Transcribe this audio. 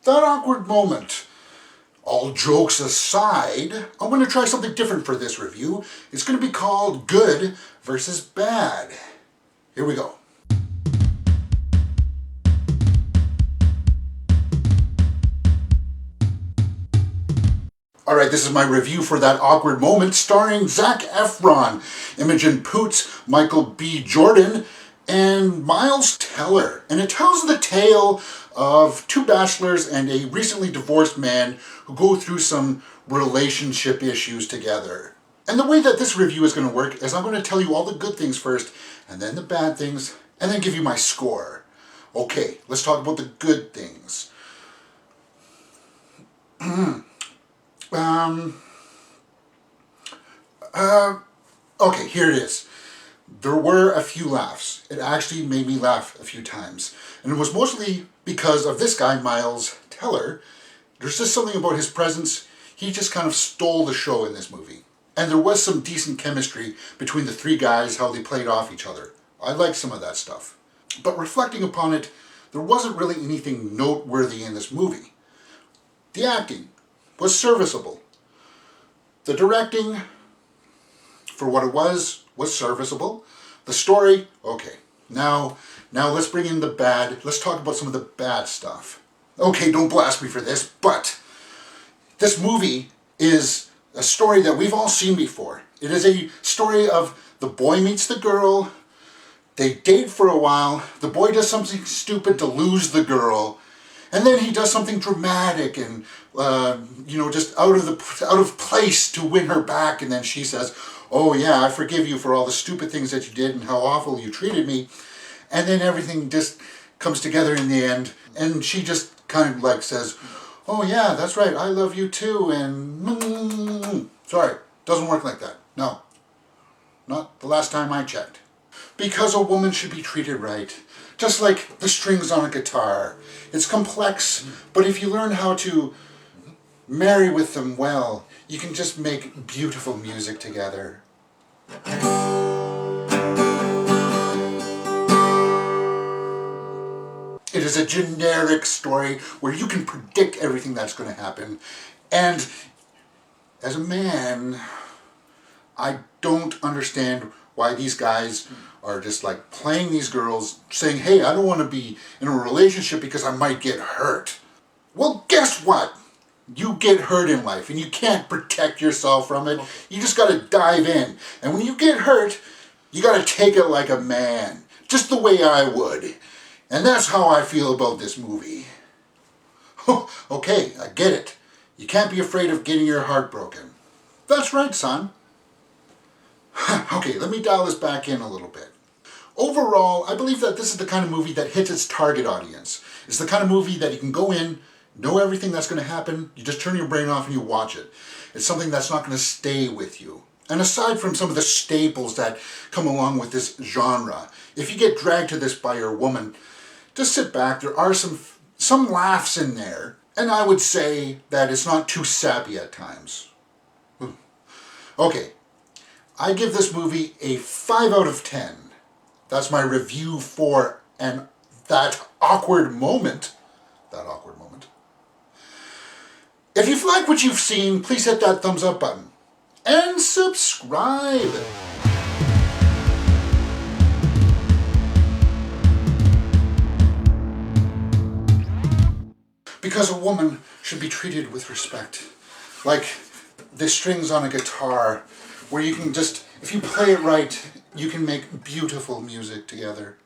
that awkward moment. All jokes aside, I'm going to try something different for this review. It's going to be called Good versus Bad. Here we go. Alright, this is my review for That Awkward Moment, starring Zac Efron, Imogen Poots, Michael B. Jordan, and Miles Teller. And it tells the tale of two bachelors and a recently divorced man who go through some relationship issues together. And the way that this review is going to work is I'm going to tell you all the good things first, and then the bad things, and then give you my score. Okay, let's talk about the good things. Okay, here it is. There were a few laughs. It actually made me laugh a few times. And it was mostly because of this guy, Miles Teller. There's just something about his presence. He just kind of stole the show in this movie. And there was some decent chemistry between the three guys, how they played off each other. I liked some of that stuff. But reflecting upon it, there wasn't really anything noteworthy in this movie. The acting was serviceable. The directing, for what it was serviceable. The story, okay. Now let's bring in the bad. Let's talk about some of the bad stuff. Okay, don't blast me for this, but this movie is a story that we've all seen before. It is a story of the boy meets the girl, they date for a while, the boy does something stupid to lose the girl, and then he does something dramatic and, just out of place to win her back. And then she says, oh yeah, I forgive you for all the stupid things that you did and how awful you treated me. And then everything just comes together in the end. And she just kind of like says, oh yeah, that's right, I love you too. And sorry, doesn't work like that. No, not the last time I checked. Because a woman should be treated right. Just like the strings on a guitar. It's complex, but if you learn how to marry with them well, you can just make beautiful music together. It is a generic story where you can predict everything that's going to happen. And as a man, I don't understand why these guys are just like playing these girls, saying, hey, I don't want to be in a relationship because I might get hurt. Well, guess what? You get hurt in life and you can't protect yourself from it. You just got to dive in. And when you get hurt, you got to take it like a man. Just the way I would. And that's how I feel about this movie. Okay, I get it. You can't be afraid of getting your heart broken. That's right, son. Okay, let me dial this back in a little bit. Overall, I believe that this is the kind of movie that hits its target audience. It's the kind of movie that you can go in, know everything that's going to happen, you just turn your brain off and you watch it. It's something that's not going to stay with you. And aside from some of the staples that come along with this genre, if you get dragged to this by your woman, just sit back. There are some laughs in there, and I would say that it's not too sappy at times. Okay, I give this movie a 5 out of 10. That's my review for That Awkward Moment. That Awkward Moment. If you've liked what you've seen, please hit that thumbs up button. And subscribe. Because a woman should be treated with respect. Like the strings on a guitar, where you can just, if you play it right, you can make beautiful music together.